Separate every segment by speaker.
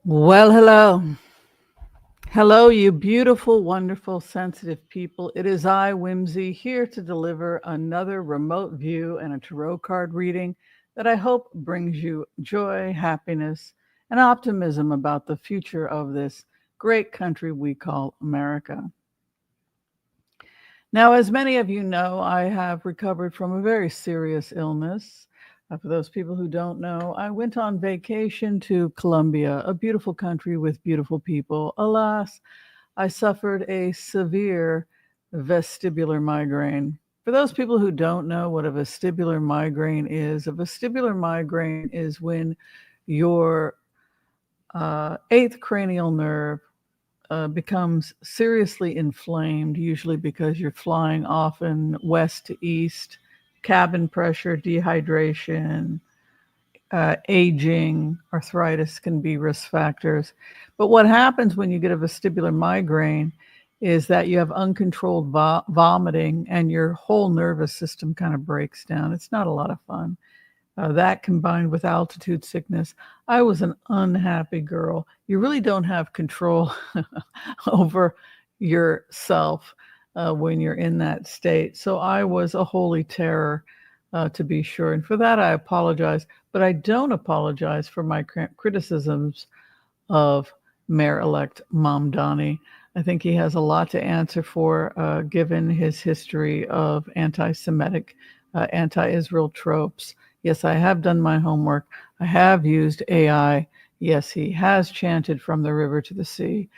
Speaker 1: Well, hello. Hello, you beautiful, wonderful, sensitive people. It is I, Whimsy, here to deliver another remote view and a tarot card reading that I hope brings you joy, happiness, and optimism about the future of this great country we call America. Now, as many of you know, I have recovered from a very serious illness. For those people who don't know, I went on vacation to Colombia, a beautiful country with beautiful people. Alas, I suffered a severe vestibular migraine. For those people who don't know what a vestibular migraine is, a vestibular migraine is when your eighth cranial nerve becomes seriously inflamed, usually because you're flying often west to east, cabin pressure, dehydration, aging, arthritis can be risk factors. But what happens when you get a vestibular migraine is that you have uncontrolled vomiting and your whole nervous system kind of breaks down. It's not a lot of fun. That combined with altitude sickness, I was an unhappy girl. You really don't have control over yourself when you're in that state. So I was a holy terror, to be sure. And for that, I apologize. But I don't apologize for my criticisms of Mayor elect Mamdani. I think he has a lot to answer for, given his history of anti Semitic, anti Israel tropes. Yes, I have done my homework. I have used AI. Yes, he has chanted from the river to the sea.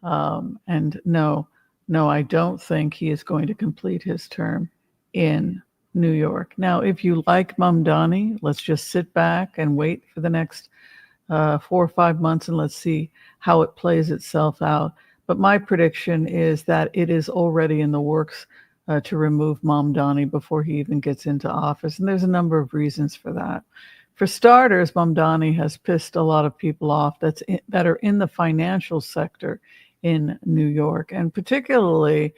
Speaker 1: And no, I don't think he is going to complete his term in New York. Now, if you like Mamdani, let's just sit back and wait for the next 4 or 5 months and let's see how it plays itself out. But my prediction is that it is already in the works to remove Mamdani before he even gets into office. And there's a number of reasons for that. For starters, Mamdani has pissed a lot of people off that are in the financial sector in New York, and particularly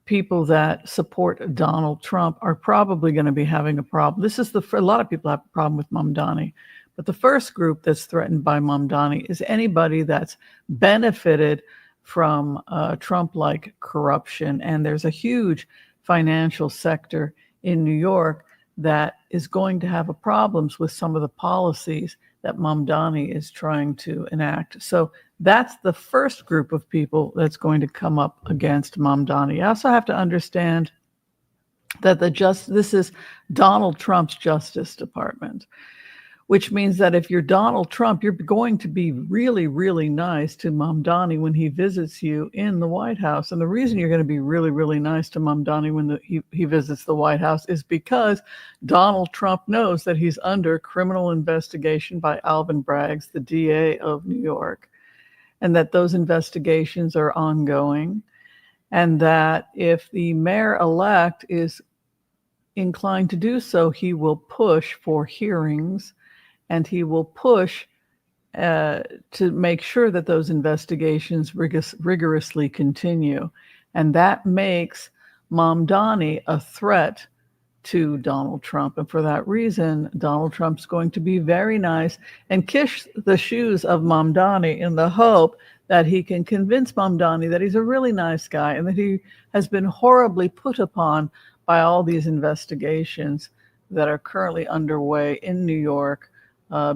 Speaker 1: people that support Donald Trump are probably going to be having a problem. A lot of people have a problem with Mamdani, but the first group that's threatened by Mamdani is anybody that's benefited from Trump-like corruption, and there's a huge financial sector in New York that is going to have problems with some of the policies that Mamdani is trying to enact. So that's the first group of people that's going to come up against Mamdani. You also have to understand that this is Donald Trump's Justice Department, which means that if you're Donald Trump, you're going to be really, really nice to Mamdani when he visits you in the White House. And the reason you're going to be really, really nice to Mamdani when he visits the White House is because Donald Trump knows that he's under criminal investigation by Alvin Braggs, the DA of New York, and that those investigations are ongoing, and that if the mayor-elect is inclined to do so, he will push for hearings and he will push to make sure that those investigations rigorously continue. And that makes Mamdani a threat to Donald Trump. And for that reason, Donald Trump's going to be very nice and kiss the shoes of Mamdani in the hope that he can convince Mamdani that he's a really nice guy and that he has been horribly put upon by all these investigations that are currently underway in New York,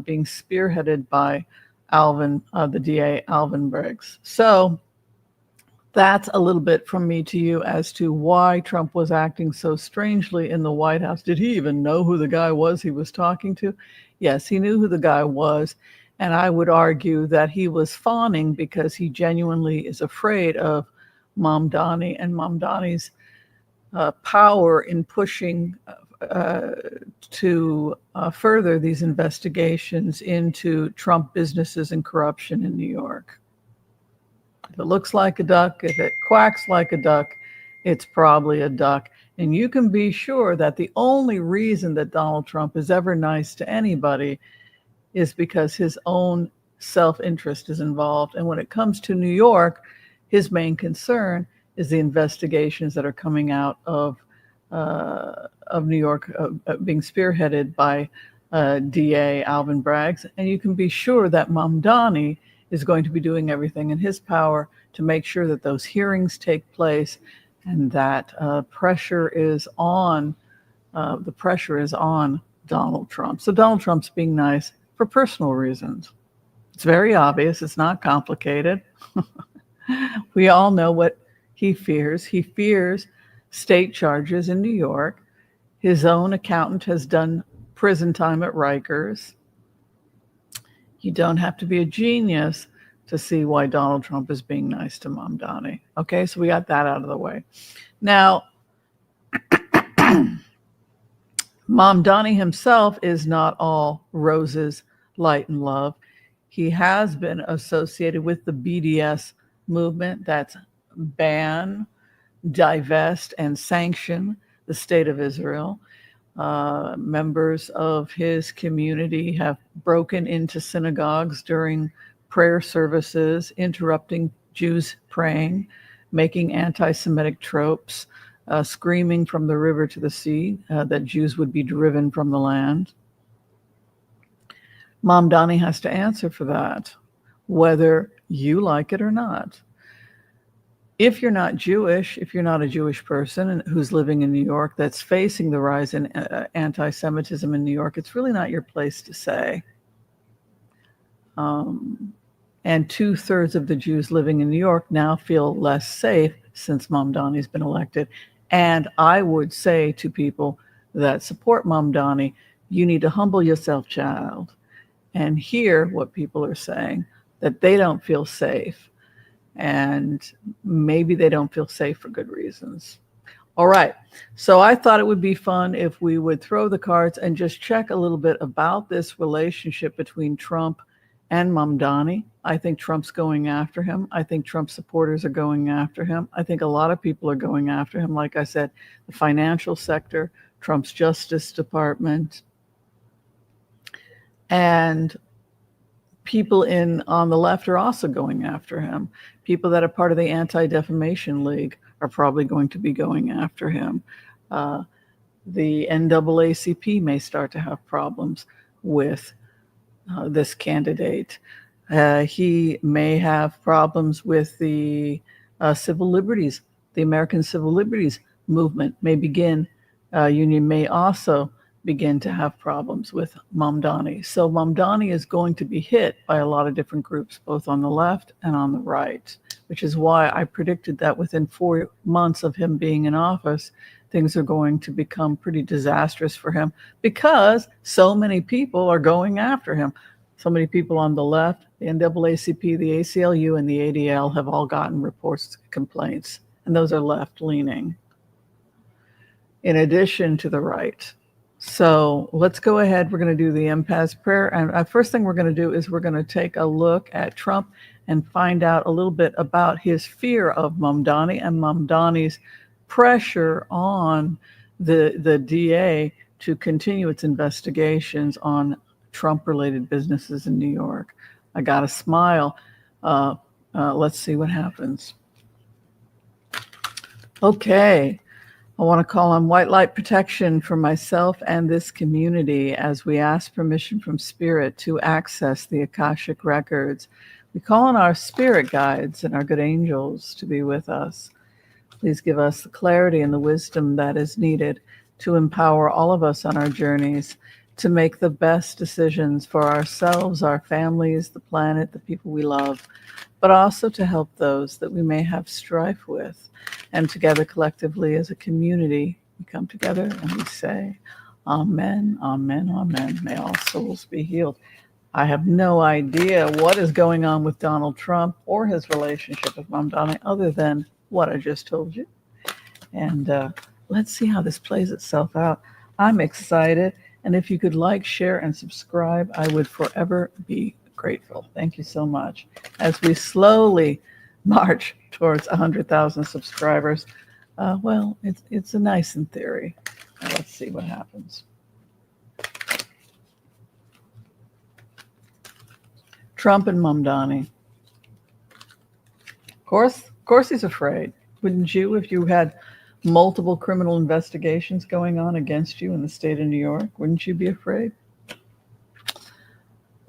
Speaker 1: being spearheaded by the DA, Alvin Braggs. So that's a little bit from me to you as to why Trump was acting so strangely in the White House. Did he even know who the guy was he was talking to? Yes, he knew who the guy was. And I would argue that he was fawning because he genuinely is afraid of Mamdani and Mamdani's power in pushing to further these investigations into Trump businesses and corruption in New York. If it looks like a duck, if it quacks like a duck, it's probably a duck. And you can be sure that the only reason that Donald Trump is ever nice to anybody is because his own self-interest is involved. And when it comes to New York, his main concern is the investigations that are coming out of New York, being spearheaded by DA Alvin Braggs, and you can be sure that Mamdani is going to be doing everything in his power to make sure that those hearings take place and that pressure is on. The pressure is on Donald Trump. So Donald Trump's being nice for personal reasons. It's very obvious. It's not complicated. We all know what he fears. He fears state charges in New York. His own accountant has done prison time at Rikers. You don't have to be a genius to see why Donald Trump is being nice to Mamdani. Okay, so we got that out of the way. Now, Mamdani himself is not all roses, light, and love. He has been associated with the BDS movement, that's ban, divest, and sanction the state of Israel. Members of his community have broken into synagogues during prayer services, interrupting Jews praying, making anti-Semitic tropes, screaming from the river to the sea that Jews would be driven from the land. Mamdani has to answer for that, whether you like it or not. If you're not Jewish, if you're not a Jewish person who's living in New York that's facing the rise in anti-Semitism in New York, it's really not your place to say. And 2/3 of the Jews living in New York now feel less safe since Mamdani's been elected. And I would say to people that support Mamdani, you need to humble yourself, child, and hear what people are saying, that they don't feel safe. And maybe they don't feel safe for good reasons. All right. So I thought it would be fun if we would throw the cards and just check a little bit about this relationship between Trump and Mamdani. I think Trump's going after him. I think Trump supporters are going after him. I think a lot of people are going after him. Like I said, the financial sector, Trump's Justice Department, and people on the left are also going after him. People that are part of the Anti-Defamation League are probably going to be going after him. The NAACP may start to have problems with this candidate. He may have problems with the civil liberties. The American Civil Liberties Movement may begin, union may also begin to have problems with Mamdani. So Mamdani is going to be hit by a lot of different groups, both on the left and on the right, which is why I predicted that within 4 months of him being in office, things are going to become pretty disastrous for him because so many people are going after him. So many people on the left, the NAACP, the ACLU, and the ADL have all gotten reports, complaints, and those are left-leaning, in addition to the right. So let's go ahead. We're going to do the empath's prayer. And first thing we're going to do is we're going to take a look at Trump and find out a little bit about his fear of Mamdani and Mamdani's pressure on the DA to continue its investigations on Trump-related businesses in New York. I got a smile. Let's see what happens. Okay. I want to call on white light protection for myself and this community as we ask permission from Spirit to access the Akashic records. We call on our spirit guides and our good angels to be with us. Please give us the clarity and the wisdom that is needed to empower all of us on our journeys to make the best decisions for ourselves, our families, the planet, the people we love, but also to help those that we may have strife with. And together, collectively, as a community, we come together and we say, Amen, Amen, Amen. May all souls be healed. I have no idea what is going on with Donald Trump or his relationship with Mamdani other than what I just told you. And let's see how this plays itself out. I'm excited. And if you could like, share, and subscribe, I would forever be grateful. Thank you so much. As we slowly march towards 100,000 subscribers, well, it's a nice in theory. Now let's see what happens. Trump and Mamdani. Of course he's afraid. Wouldn't you if you had multiple criminal investigations going on against you in the state of New York? Wouldn't you be afraid?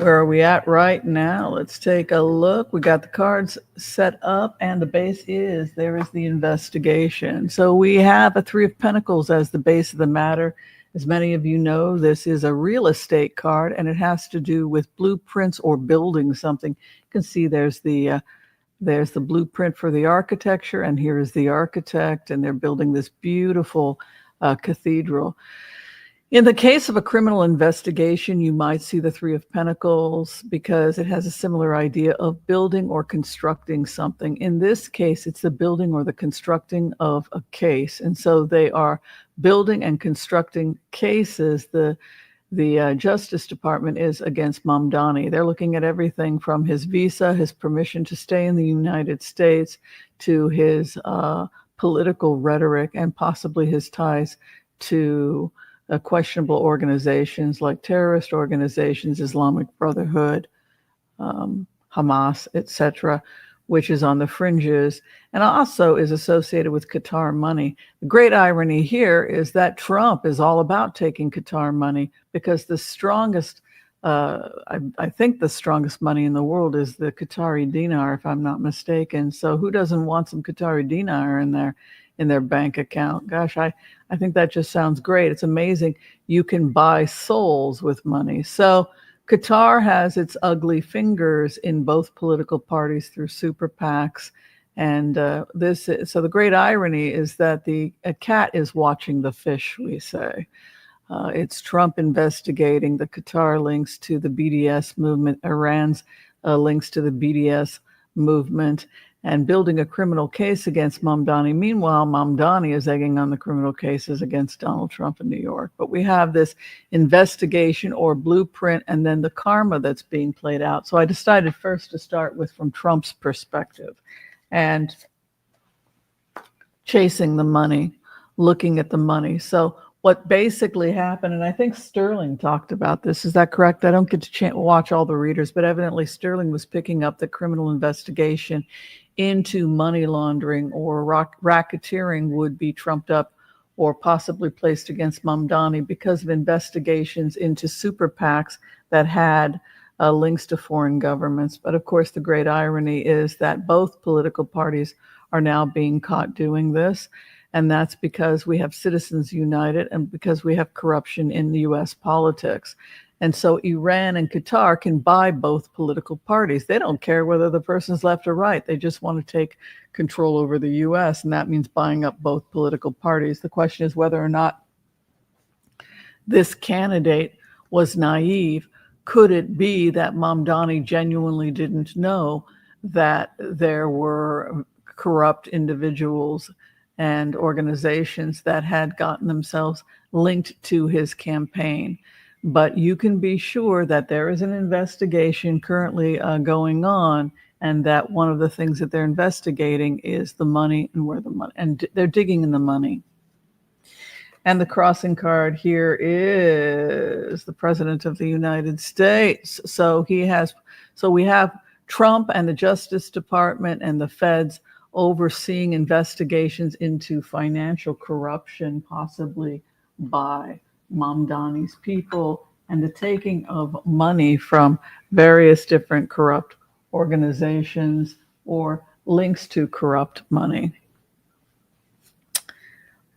Speaker 1: Where are we at right now? Let's take a look. We got the cards set up, and the base is there is the investigation. So we have a Three of Pentacles as the base of the matter. As many of you know, this is a real estate card, and it has to do with blueprints or building something. You can see there's the blueprint for the architecture, and here is the architect, and they're building this beautiful cathedral. In the case of a criminal investigation, you might see the Three of Pentacles because it has a similar idea of building or constructing something. In this case, it's the building or the constructing of a case. And so they are building and constructing cases. The Justice Department is against Mamdani. They're looking at everything from his visa, his permission to stay in the United States, to his political rhetoric, and possibly his ties to questionable organizations like terrorist organizations, Islamic Brotherhood, Hamas, etc., which is on the fringes, and also is associated with Qatar money. The great irony here is that Trump is all about taking Qatar money because the strongest, I think the strongest money in the world is the Qatari dinar, if I'm not mistaken. So who doesn't want some Qatari dinar in their bank account? Gosh, I think that just sounds great. It's amazing. You can buy souls with money. So Qatar has its ugly fingers in both political parties through super PACs. And so the great irony is that a cat is watching the fish, we say. It's Trump investigating the Qatar links to the BDS movement, Iran's links to the BDS movement, and building a criminal case against Mamdani. Meanwhile, Mamdani is egging on the criminal cases against Donald Trump in New York. But we have this investigation or blueprint and then the karma that's being played out. So I decided first to start with from Trump's perspective and chasing the money, looking at the money. So what basically happened, and I think Sterling talked about this, is that correct? I don't get to watch all the readers, but evidently Sterling was picking up the criminal investigation into money laundering or racketeering would be trumped up or possibly placed against Mamdani because of investigations into super PACs that had links to foreign governments. But of course, the great irony is that both political parties are now being caught doing this. And that's because we have Citizens United and because we have corruption in the US politics. And so Iran and Qatar can buy both political parties. They don't care whether the person's left or right. They just want to take control over the US, and that means buying up both political parties. The question is whether or not this candidate was naive. Could it be that Mamdani genuinely didn't know that there were corrupt individuals and organizations that had gotten themselves linked to his campaign? But you can be sure that there is an investigation currently going on, and that one of the things that they're investigating is the money and where the money, and they're digging in the money. And the crossing card here is the President of the United States. So we have Trump and the Justice Department and the feds overseeing investigations into financial corruption, possibly by Mamdani's people, and the taking of money from various different corrupt organizations or links to corrupt money.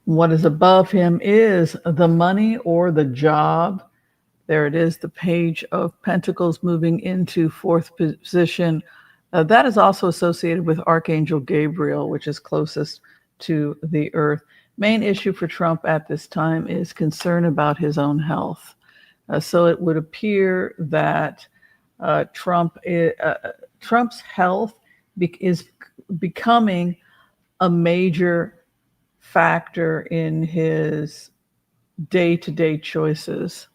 Speaker 1: What is above him is the money or the job. There it is, the Page of Pentacles moving into fourth position. That is also associated with Archangel Gabriel, which is closest to the earth. Main issue for Trump at this time is concern about his own health. So it would appear that Trump's health is becoming a major factor in his day-to-day choices.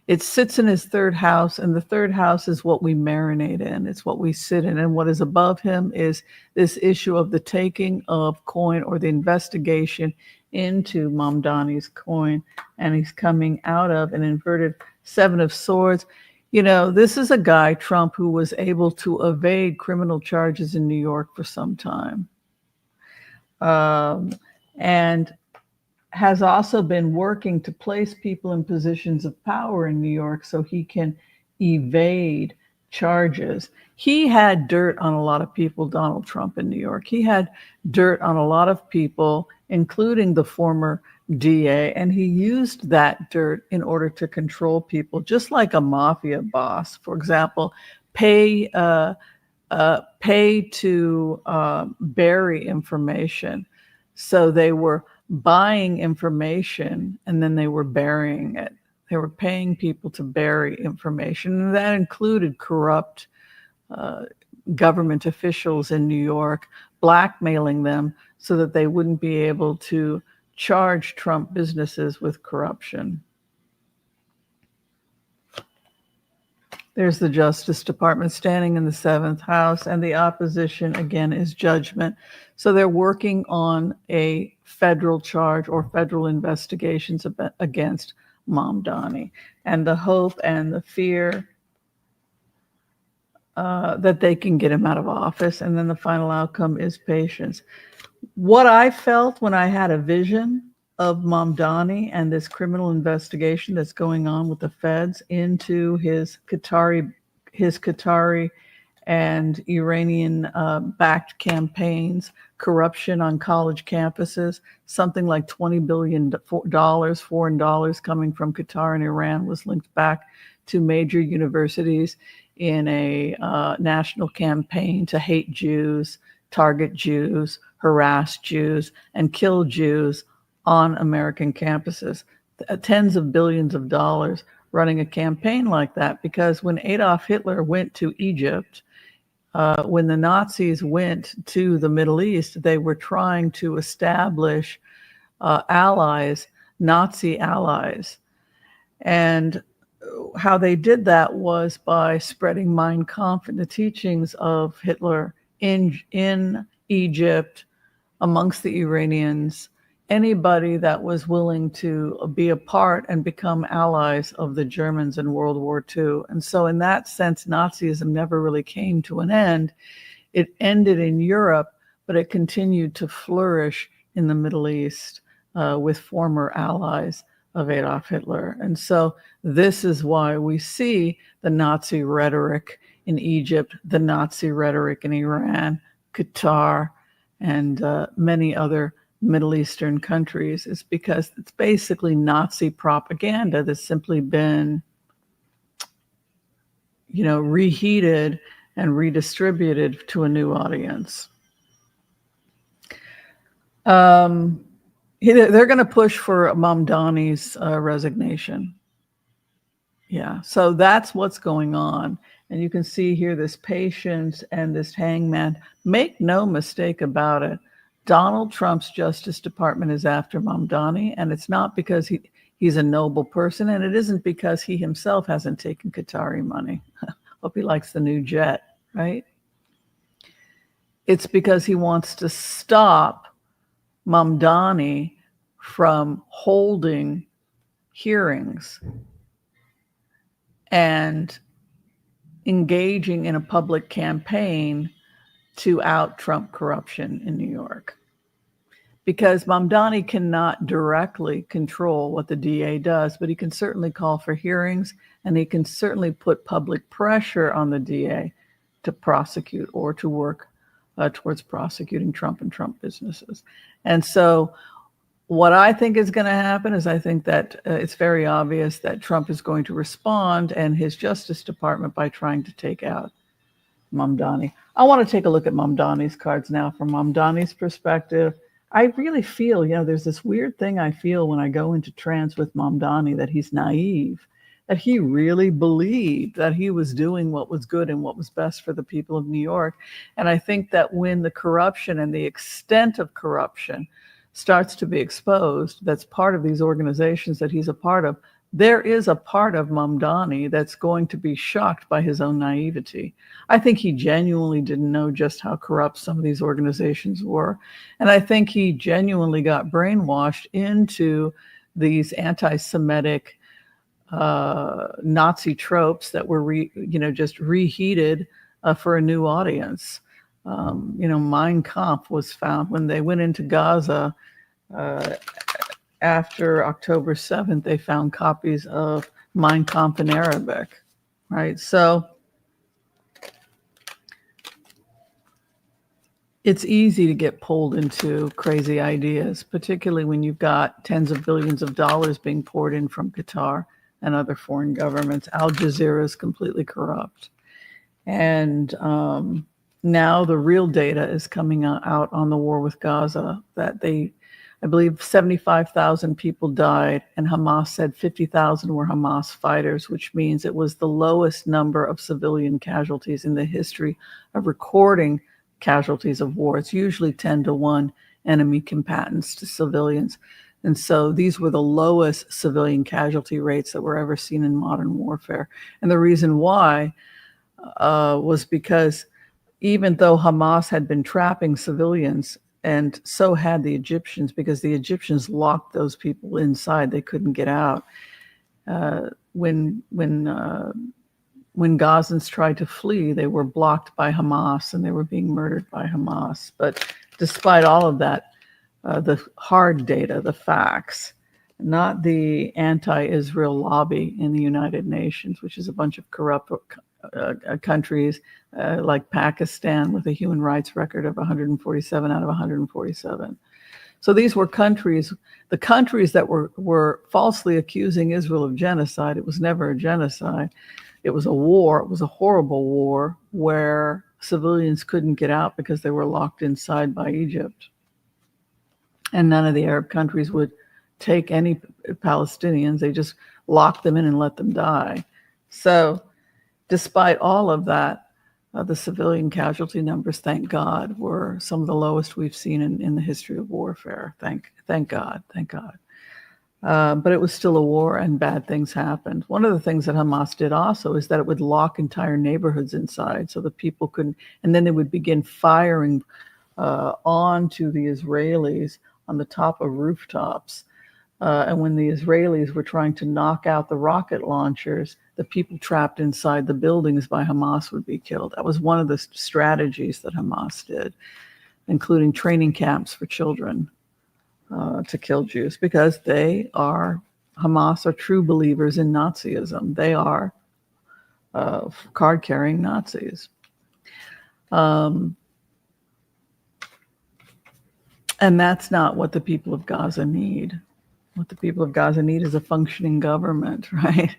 Speaker 1: It sits in his third house, and the third house is what we marinate in. It's what we sit in. And what is above him is this issue of the taking of coin or the investigation into Mamdani's coin. And he's coming out of an inverted Seven of Swords. You know, this is a guy, Trump, who was able to evade criminal charges in New York for some time. And has also been working to place people in positions of power in New York so he can evade charges. He had dirt on a lot of people, Donald Trump in New York. He had dirt on a lot of people, including the former DA, and he used that dirt in order to control people, just like a mafia boss. For example, pay to bury information. So they were buying information and then they were burying it. They were paying people to bury information, and that included corrupt government officials in New York, blackmailing them so that they wouldn't be able to charge Trump businesses with corruption. There's the Justice Department standing in the 7th House, and the opposition, again, is judgment. So they're working on a federal charge or federal investigations against Mamdani. And the hope and the fear that they can get him out of office, and then the final outcome is patience. What I felt when I had a vision of Mamdani and this criminal investigation that's going on with the feds into his Qatari and Iranian backed campaigns, corruption on college campuses, something like $20 billion foreign dollars coming from Qatar and Iran was linked back to major universities in a national campaign to hate Jews, target Jews, harass Jews, and kill Jews on American campuses. Tens of billions of dollars running a campaign like that, because when Adolf Hitler went to Egypt, when the Nazis went to the Middle East, they were trying to establish allies, Nazi allies. And how they did that was by spreading Mein Kampf and the teachings of Hitler in Egypt, amongst the Iranians, anybody that was willing to be a part and become allies of the Germans in World War II. And so in that sense, Nazism never really came to an end. It ended in Europe, but it continued to flourish in the Middle East with former allies of Adolf Hitler. And so this is why we see the Nazi rhetoric in Egypt, the Nazi rhetoric in Iran, Qatar, and many other Middle Eastern countries, is because it's basically Nazi propaganda that's simply been, reheated and redistributed to a new audience. They're going to push for Mamdani's resignation. Yeah, so that's what's going on. And you can see here this patience and this hangman. Make no mistake about it. Donald Trump's Justice Department is after Mamdani, and it's not because he's a noble person, and it isn't because he himself hasn't taken Qatari money. Hope he likes the new jet, right? It's because he wants to stop Mamdani from holding hearings and engaging in a public campaign to out Trump corruption in New York. Because Mamdani cannot directly control what the DA does, but he can certainly call for hearings, and he can certainly put public pressure on the DA to prosecute or to work towards prosecuting Trump and Trump businesses. And so what I think is going to happen is I think that it's very obvious that Trump is going to respond, and his Justice Department, by trying to take out Mamdani. I want to take a look at Mamdani's cards now from Mamdani's perspective. I really feel, there's this weird thing I feel when I go into trance with Mamdani, that he's naive, that he really believed that he was doing what was good and what was best for the people of New York. And I think that when the corruption and the extent of corruption starts to be exposed, that's part of these organizations that he's a part of, there is a part of Mamdani that's going to be shocked by his own naivety. I think he genuinely didn't know just how corrupt some of these organizations were. And I think he genuinely got brainwashed into these anti-Semitic Nazi tropes that were, just reheated for a new audience. Mein Kampf was found when they went into Gaza after October 7th. They found copies of Mein Kampf in Arabic, right? So it's easy to get pulled into crazy ideas, particularly when you've got tens of billions of dollars being poured in from Qatar and other foreign governments. Al Jazeera is completely corrupt. And now the real data is coming out on the war with Gaza that I believe 75,000 people died, and Hamas said 50,000 were Hamas fighters, which means it was the lowest number of civilian casualties in the history of recording casualties of war. It's usually 10-1 enemy combatants to civilians. And so these were the lowest civilian casualty rates that were ever seen in modern warfare. And the reason why was because even though Hamas had been trapping civilians, and so had the Egyptians, because the Egyptians locked those people inside, they couldn't get out. When Gazans tried to flee, they were blocked by Hamas and they were being murdered by Hamas. But despite all of that, the hard data, the facts, not the anti-Israel lobby in the United Nations, which is a bunch of corrupt countries like Pakistan with a human rights record of 147 out of 147. So these were countries, the countries that were falsely accusing Israel of genocide. It was never a genocide. It was a war. It was a horrible war where civilians couldn't get out because they were locked inside by Egypt. And none of the Arab countries would take any Palestinians. They just locked them in and let them die. So despite all of that, the civilian casualty numbers, thank God, were some of the lowest we've seen in the history of warfare. Thank God, thank God. But it was still a war and bad things happened. One of the things that Hamas did also is that it would lock entire neighborhoods inside so that people couldn't, and then they would begin firing onto the Israelis on the top of rooftops. And when the Israelis were trying to knock out the rocket launchers, the people trapped inside the buildings by Hamas would be killed. That was one of the strategies that Hamas did, including training camps for children to kill Jews, because Hamas are true believers in Nazism. They are card-carrying Nazis. And that's not what the people of Gaza need. What the people of Gaza need is a functioning government, right?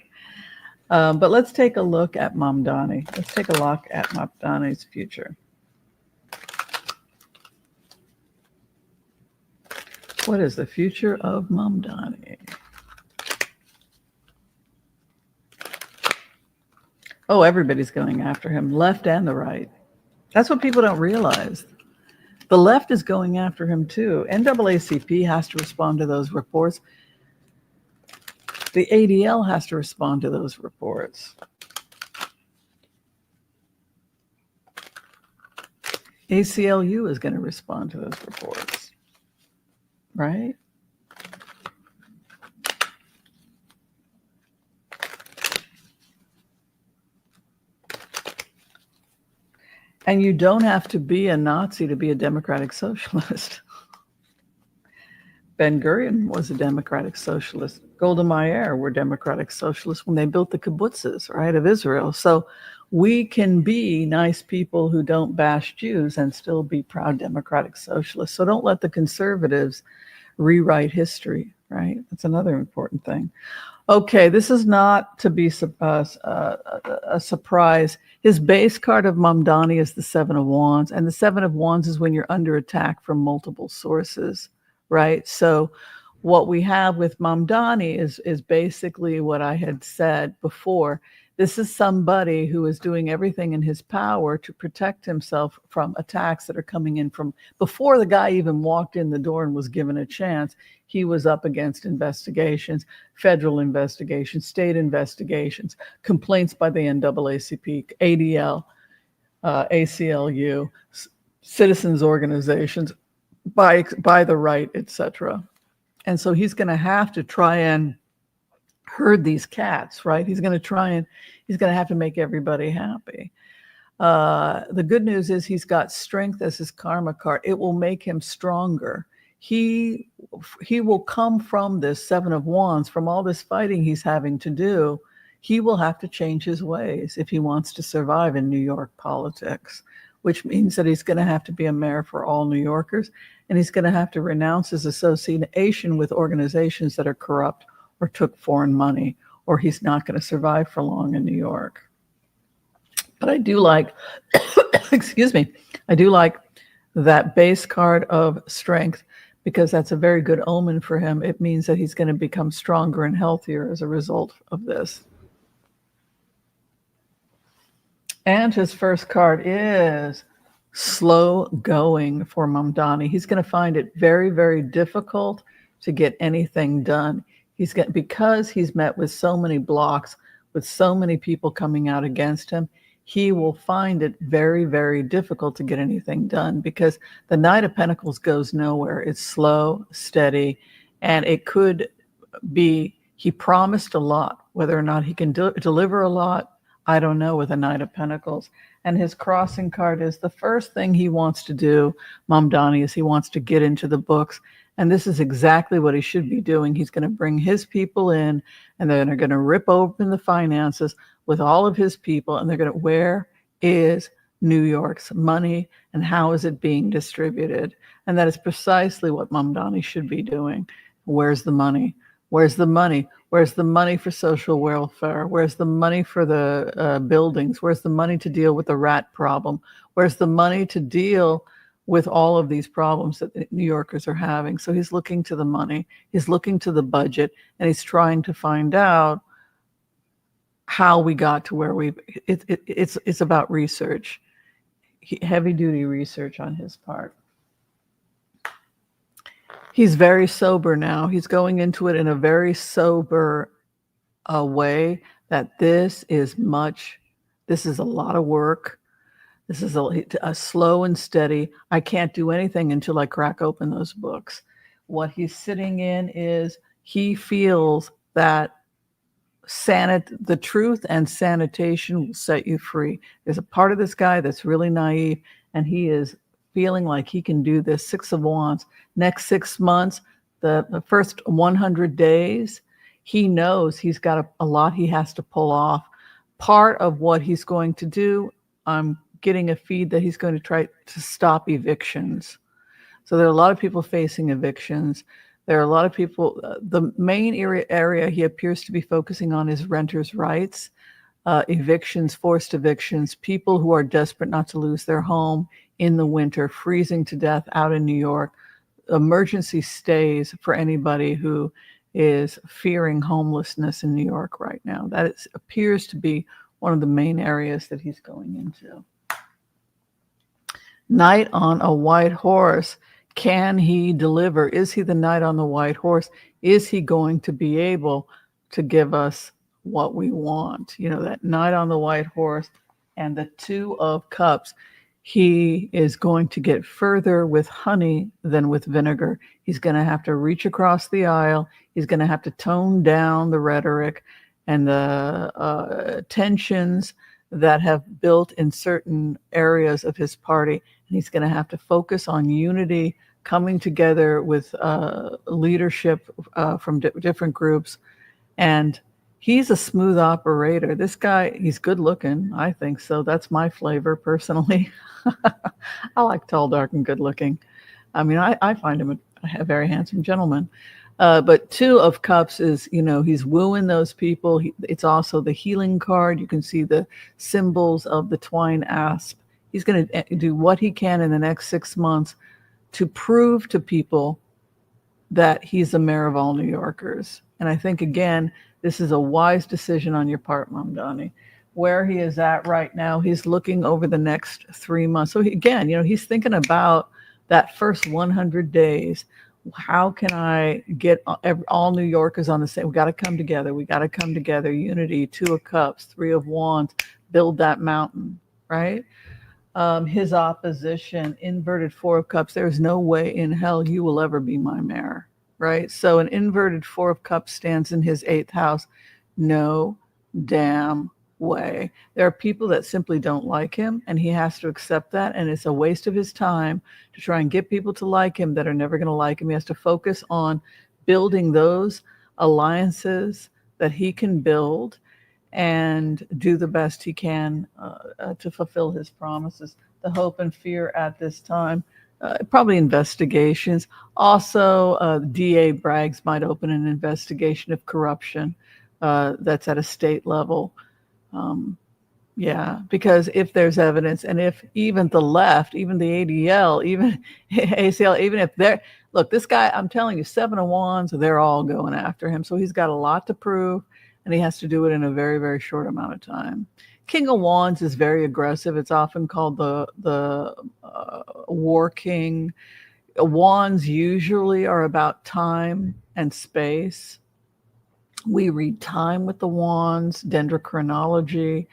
Speaker 1: But let's take a look at Mamdani. Let's take a look at Mamdani's future. What is the future of Mamdani? Oh, everybody's going after him, left and the right. That's what people don't realize. The left is going after him too. NAACP has to respond to those reports. The ADL has to respond to those reports. ACLU is going to respond to those reports, right? And you don't have to be a Nazi to be a democratic socialist. Ben-Gurion was a democratic socialist. Golda Meir were democratic socialists when they built the kibbutzes, right, of Israel. So we can be nice people who don't bash Jews and still be proud democratic socialists. So don't let the conservatives rewrite history, right? That's another important thing. Okay, this is not to be a surprise. His base card of Mamdani is the Seven of Wands, and the Seven of Wands is when you're under attack from multiple sources, right? So what we have with Mamdani is basically what I had said before. This is somebody who is doing everything in his power to protect himself from attacks that are coming in from before the guy even walked in the door and was given a chance. He was up against investigations, federal investigations, state investigations, complaints by the NAACP, ADL, ACLU, citizens organizations, by the right, etc. And so he's going to have to try and herd these cats, right? He's going to have to make everybody happy. The good news is he's got strength as his karma card. It will make him stronger. He will come from this Seven of Wands, from all this fighting he's having to do. he will have to change his ways if he wants to survive in New York politics, which means that he's going to have to be a mayor for all New Yorkers, and he's going to have to renounce his association with organizations that are corrupt or took foreign money, or he's not going to survive for long in New York. But I do like, excuse me, I do like that base card of strength, because that's a very good omen for him. It means that he's going to become stronger and healthier as a result of this. And his first card is slow going for Mamdani. He's going to find it very, very difficult to get anything done. Because he's met with so many blocks, with so many people coming out against him, he will find it very, very difficult to get anything done, because the Knight of Pentacles goes nowhere. It's slow, steady, and it could be he promised a lot. Whether or not he can deliver a lot, I don't know, with the Knight of Pentacles. And his crossing card is the first thing he wants to do, Mamdani, is he wants to get into the books. And this is exactly what he should be doing. He's going to bring his people in, and then they're going to rip open the finances with all of his people, and they're going to, where is New York's money and how is it being distributed? And that is precisely what Mamdani should be doing. Where's the money? Where's the money? Where's the money for social welfare? Where's the money for the buildings? Where's the money to deal with the rat problem? Where's the money to deal with all of these problems that New Yorkers are having? So he's looking to the money, he's looking to the budget, and he's trying to find out how we got to where it's about research, heavy duty research on his part. He's very sober now. He's going into it in a very sober way, that this is a lot of work. This is a slow and steady. I can't do anything until I crack open those books. What he's sitting in is, he feels that the truth and sanitation will set you free. There's a part of this guy that's really naive, and he is feeling like he can do this. Six of Wands. Next 6 months, the first 100 days, he knows he's got a lot he has to pull off. Part of what he's going to do, I'm getting a feed that he's going to try to stop evictions. So there are a lot of people facing evictions. There are a lot of people, the main area he appears to be focusing on is renters' rights, evictions, forced evictions, people who are desperate not to lose their home in the winter, freezing to death out in New York, emergency stays for anybody who is fearing homelessness in New York right now. That appears to be one of the main areas that he's going into. Knight on a white horse. Can he deliver? Is he the knight on the white horse? Is he going to be able to give us what we want? You know, that knight on the white horse and the 2 of cups. He is going to get further with honey than with vinegar. He's going to have to reach across the aisle. He's going to have to tone down the rhetoric and the tensions that have built in certain areas of his party. And he's going to have to focus on unity, coming together with leadership from different groups. And he's a smooth operator. This guy, he's good looking. I think so. That's my flavor personally. I like tall, dark, and good looking. I mean, I find him a very handsome gentleman. But 2 of cups is, you know, he's wooing those people. It's also the healing card. You can see the symbols of the twine asp. He's going to do what he can in the next 6 months to prove to people that he's the mayor of all New Yorkers. And I think, again, this is a wise decision on your part, Mamdani. Where he is at right now, he's looking over the next 3 months. So again, you know, he's thinking about that first 100 days. How can I get all New Yorkers on the same? We got to come together. We got to come together. Unity, 2 of cups, 3 of wands, build that mountain, right? His opposition, inverted 4 of cups. There's no way in hell you will ever be my mayor, right? So an inverted 4 of cups stands in his 8th house. No damn way. There are people that simply don't like him, and he has to accept that, and it's a waste of his time to try and get people to like him that are never going to like him. He has to focus on building those alliances that he can build and do the best he can to fulfill his promises. The hope and fear at this time, probably investigations. Also, DA Braggs might open an investigation of corruption that's at a state level. Yeah, because if there's evidence, and if even the left, even the ADL, even ACL, even if they're, look, this guy, I'm telling you, 7 of Wands, they're all going after him. So he's got a lot to prove, and he has to do it in a very, very short amount of time. King of Wands is very aggressive. It's often called the War King. Wands usually are about time and space. We read time with the wands, dendrochronology.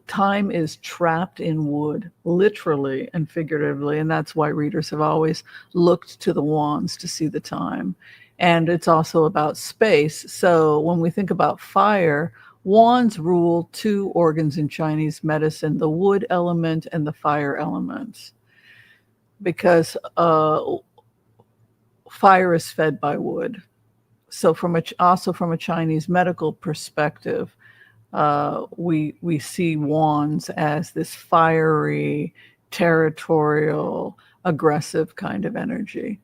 Speaker 1: Time is trapped in wood, literally and figuratively, and that's why readers have always looked to the wands to see the time. And it's also about space. So when we think about fire, wands rule 2 organs in Chinese medicine, the wood element and the fire element, because fire is fed by wood. So also from a Chinese medical perspective, we see wands as this fiery, territorial, aggressive kind of energy.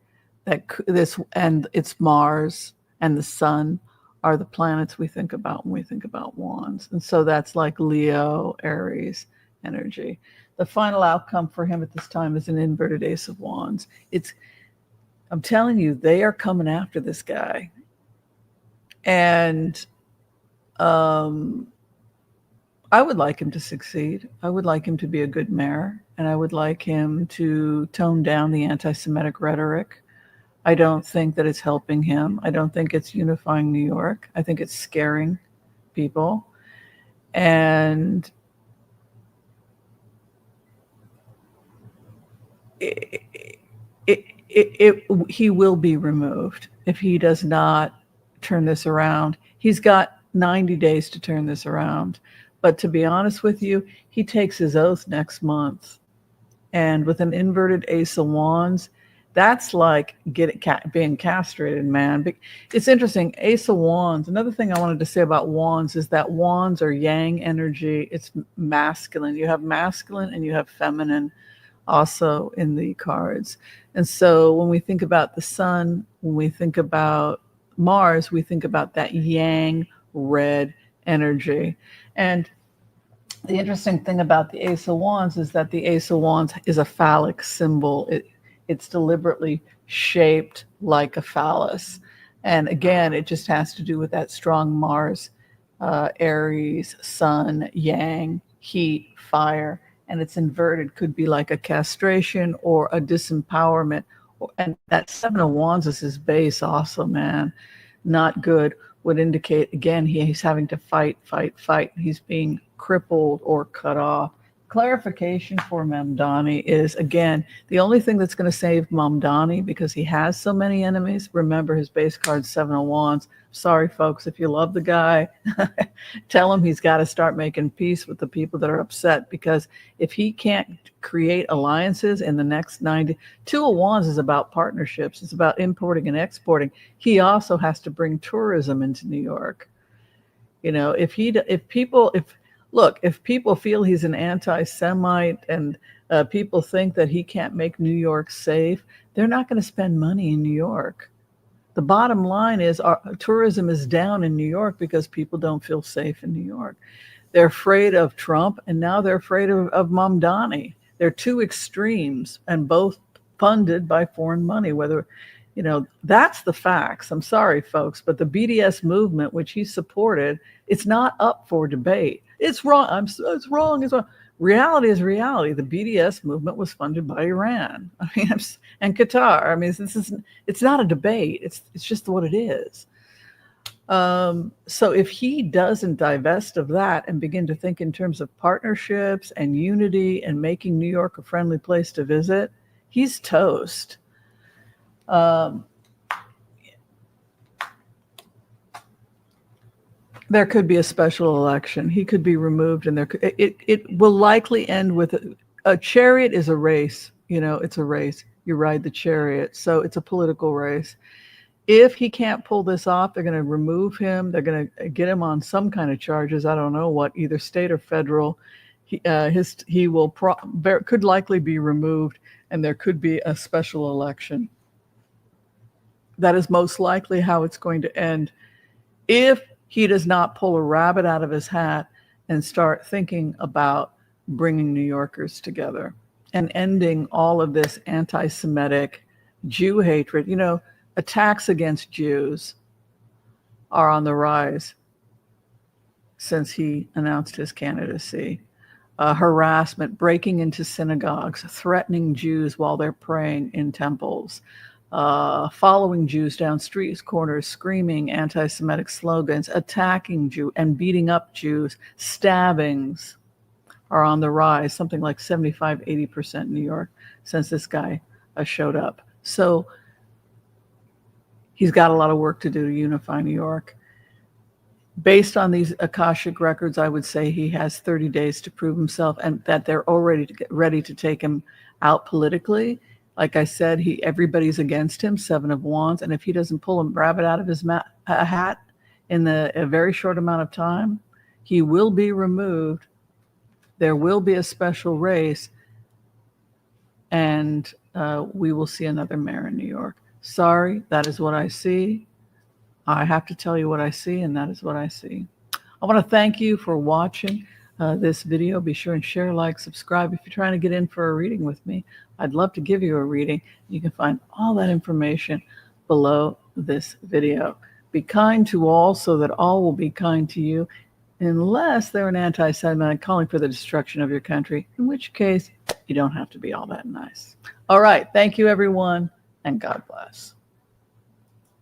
Speaker 1: And it's Mars and the sun are the planets we think about when we think about wands. And so that's like Leo, Aries energy. The final outcome for him at this time is an inverted Ace of Wands. I'm telling you, they are coming after this guy. And I would like him to succeed. I would like him to be a good mayor, and I would like him to tone down the anti-Semitic rhetoric. I don't think that it's helping him. I don't think it's unifying New York. I think it's scaring people. And he will be removed if he does not turn this around. He's got 90 days to turn this around. But to be honest with you, he takes his oath next month. And with an inverted Ace of Wands, that's like being castrated, man. It's interesting. Ace of Wands. Another thing I wanted to say about wands is that wands are yang energy. It's masculine. You have masculine and you have feminine also in the cards. And so when we think about the sun, when we think about Mars, we think about that yang red energy. And the interesting thing about the Ace of Wands is that the Ace of Wands is a phallic symbol. It's deliberately shaped like a phallus. And again, it just has to do with that strong Mars, Aries, sun, yang, heat, fire. And it's inverted, could be like a castration or a disempowerment. And that 7 of Wands is his base also, man. Not good. Would indicate, again, he's having to fight. He's being crippled or cut off. Clarification for Mamdani is, again, the only thing that's going to save Mamdani, because he has so many enemies, remember his base card 7 of Wands. Sorry, folks, if you love the guy, tell him he's got to start making peace with the people that are upset, because if he can't create alliances in the next 90, 2 of Wands is about partnerships. It's about importing and exporting. He also has to bring tourism into New York. You know, if people feel he's an anti-Semite and people think that he can't make New York safe, they're not going to spend money in New York. The bottom line is tourism is down in New York because people don't feel safe in New York. They're afraid of Trump, and now they're afraid of Mamdani. They're 2 extremes, and both funded by foreign money. That's the facts. I'm sorry, folks, but the BDS movement, which he supported, it's not up for debate. It's wrong. It's wrong. It's wrong. Reality is reality. The BDS movement was funded by Iran, and Qatar. It's not a debate. It's just what it is. So if he doesn't divest of that and begin to think in terms of partnerships and unity and making New York a friendly place to visit, he's toast. There could be a special election. He could be removed, and it will likely end with a chariot is a race. It's a race. You ride the chariot, so it's a political race. If he can't pull this off, they're going to remove him. They're going to get him on some kind of charges. I don't know what, either state or federal. He will could likely be removed, and there could be a special election. That is most likely how it's going to end, if he does not pull a rabbit out of his hat and start thinking about bringing New Yorkers together and ending all of this anti-Semitic Jew hatred. You know, attacks against Jews are on the rise since he announced his candidacy. Harassment, breaking into synagogues, threatening Jews while they're praying in temples, following Jews down street corners, screaming anti-Semitic slogans, attacking Jews and beating up Jews, stabbings are on the rise, something like 75-80% in New York since this guy showed up. So he's got a lot of work to do to unify New York. Based on these Akashic records, I would say he has 30 days to prove himself, and that they're already ready to take him out politically. Like I said, everybody's against him, 7 of Wands, and if he doesn't pull a rabbit out of his hat in a very short amount of time, he will be removed. There will be a special race, and we will see another mayor in New York. Sorry, that is what I see. I have to tell you what I see, and that is what I see. I want to thank you for watching this video. Be sure and share, like, subscribe. If you're trying to get in for a reading with me, I'd love to give you a reading. You can find all that information below this video. Be kind to all so that all will be kind to you, unless they're an anti-Semite calling for the destruction of your country, in which case you don't have to be all that nice. All right. Thank you, everyone, and God bless.